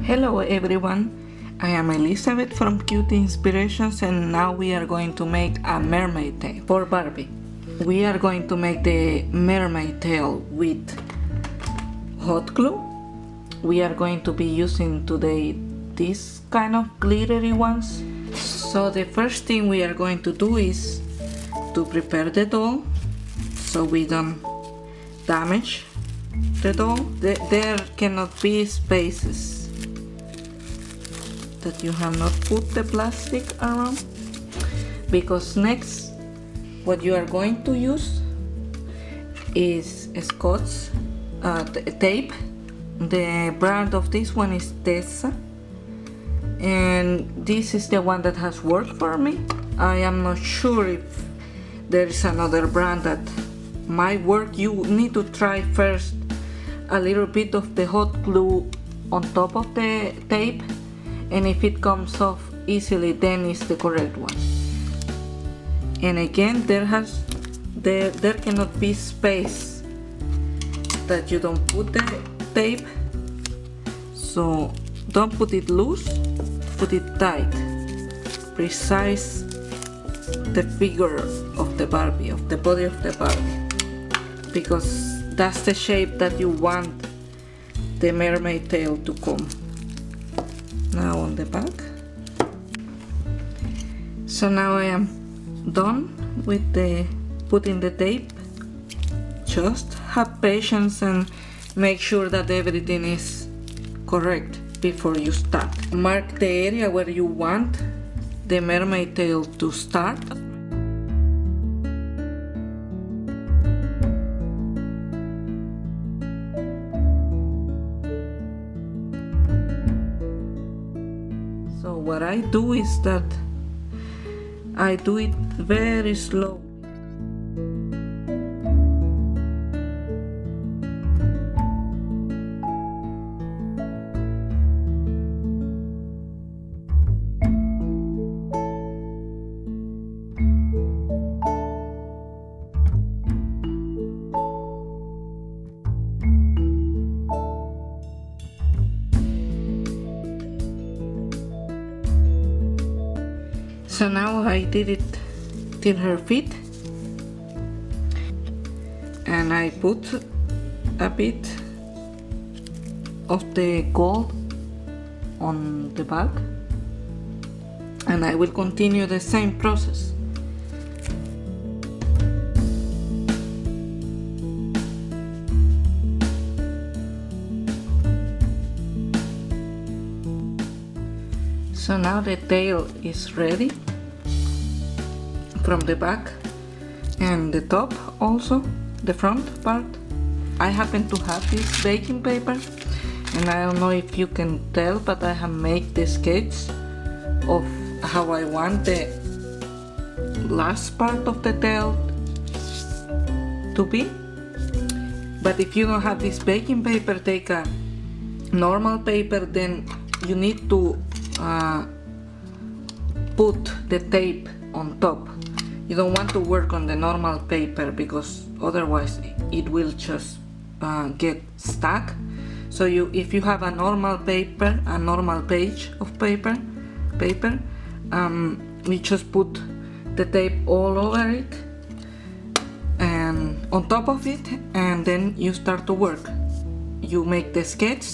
Hello everyone, I am Elizabeth from Cutie Inspirations, and now we are going to make a mermaid tail for Barbie. We are going to make the mermaid tail with hot glue. We are going to be using today these kind of glittery ones. So the first thing we are going to do is to prepare the doll so we don't damage the doll. There cannot be spaces that you have not put the plastic around, because next what you are going to use is Scotch tape. The brand of this one is Tessa, and this is the one that has worked for me. I am not sure if there is another brand that might work. You need to try first a little bit of the hot glue on top of the tape, and if it comes off easily, then it's the correct one. And again, there cannot be space that you don't put the tape, so don't put it loose, put it tight, precise the figure of the Barbie, of the body of the Barbie, because that's the shape that you want the mermaid tail to come. Now on the back. So now I am done with putting the tape. Just have patience and make sure that everything is correct before you start. Mark the area where you want the mermaid tail to start. So what I do is that I do it very slow. So now I did it till her feet, and I put a bit of the gold on the back, and I will continue the same process. So now the tail is ready from the back and the top, also the front part. I happen to have this baking paper, and I don't know if you can tell, but I have made the sketch of how I want the last part of the tail to be. But if you don't have this baking paper, take a normal paper. Then you need to put the tape on top. You don't want to work on the normal paper, because otherwise it will just get stuck. So if you have a normal paper, a normal page of paper, you just put the tape all over it and on top of it, and then you start to work. You make the sketch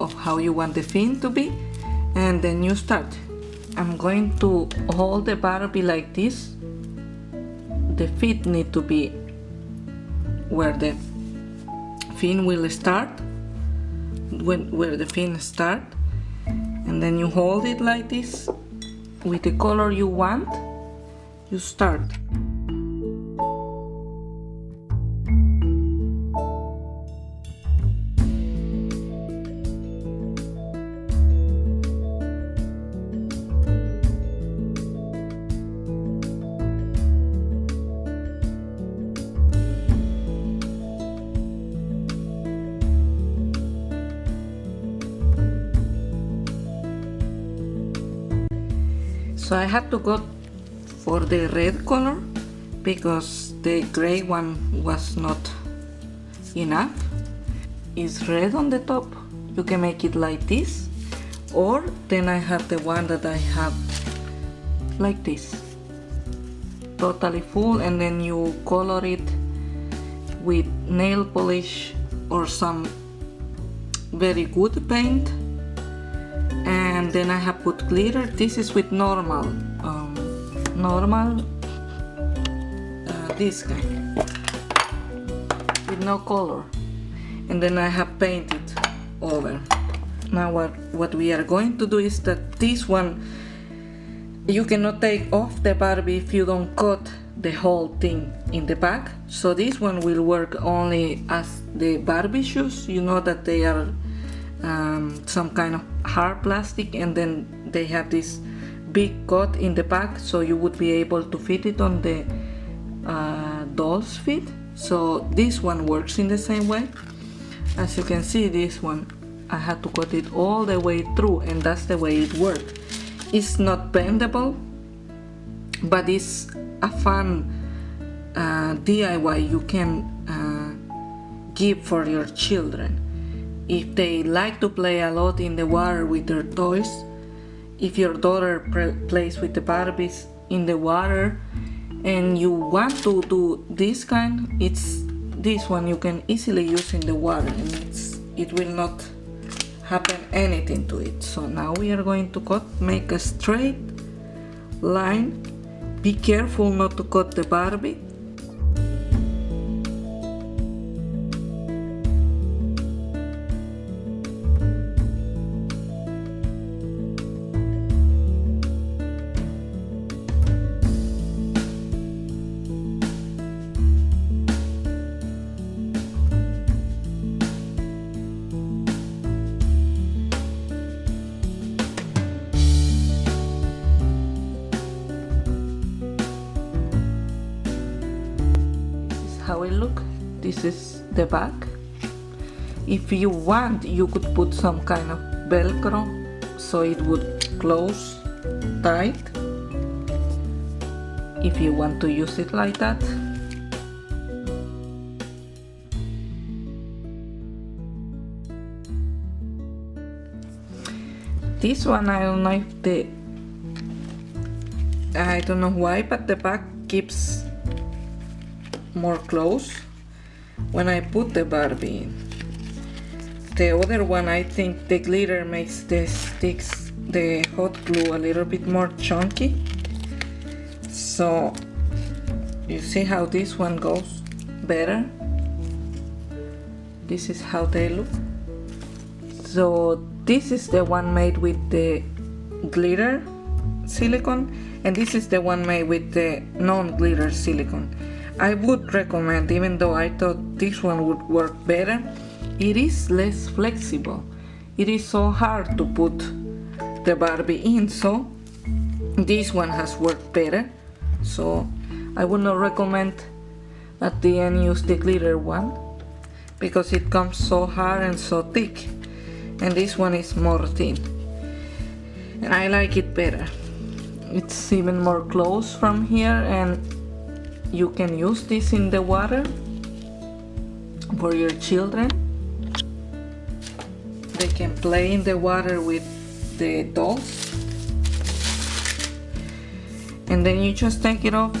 of how you want the fin to be, and then you start. I'm going to hold the Barbie like this. The feet need to be where the fin will start, where the fin start, and then you hold it like this with the color you want. You start. So I had to go for the red color because the gray one was not enough. It's red on the top. you can make it like this, or then I have the one that I have like this, totally full, and then you color it with nail polish or some very good paint. And then I have put glitter. This is with normal this kind with no color, and then I have painted over. Now what we are going to do is that this one, you cannot take off the Barbie if you don't cut the whole thing in the back. So this one will work only as the Barbie shoes. You know that they are some kind of hard plastic, and then they have this big cut in the back, so you would be able to fit it on the doll's feet. So this one works in the same way. As you can see, this one I had to cut it all the way through, and that's the way it worked. It's not bendable, but it's a fun DIY you can give for your children. If they like to play a lot in the water with their toys, if your daughter plays with the Barbies in the water and you want to do this kind, it's this one you can easily use in the water, and it will not happen anything to it. So now we are going to make a straight line. Be careful not to cut the Barbie. How it look. This is the back. If you want, you could put some kind of velcro so it would close tight, if you want to use it like that. This one, I don't know if I don't know why, but the back keeps more close when I put the Barbie in. The other one, I think the glitter makes the sticks, the hot glue, a little bit more chunky. So you see how this one goes better? This is how they look. So this is the one made with the glitter silicone, and this is the one made with the non-glitter silicone. I would recommend, even though I thought this one would work better, it is less flexible. It is so hard to put the Barbie in, so this one has worked better. So I would not recommend at the end use the glitter one, because it comes so hard and so thick, and this one is more thin, and I like it better. It's even more close from here, and you can use this in the water for your children. They can play in the water with the dolls, and then you just take it off,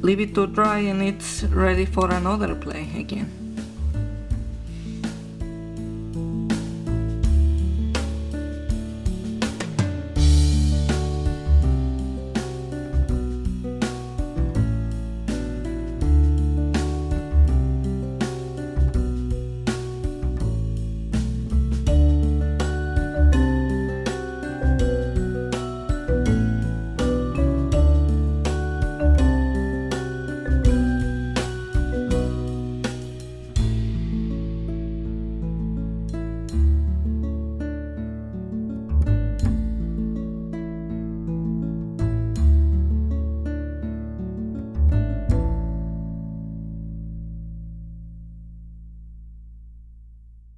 leave it to dry, and it's ready for another play again.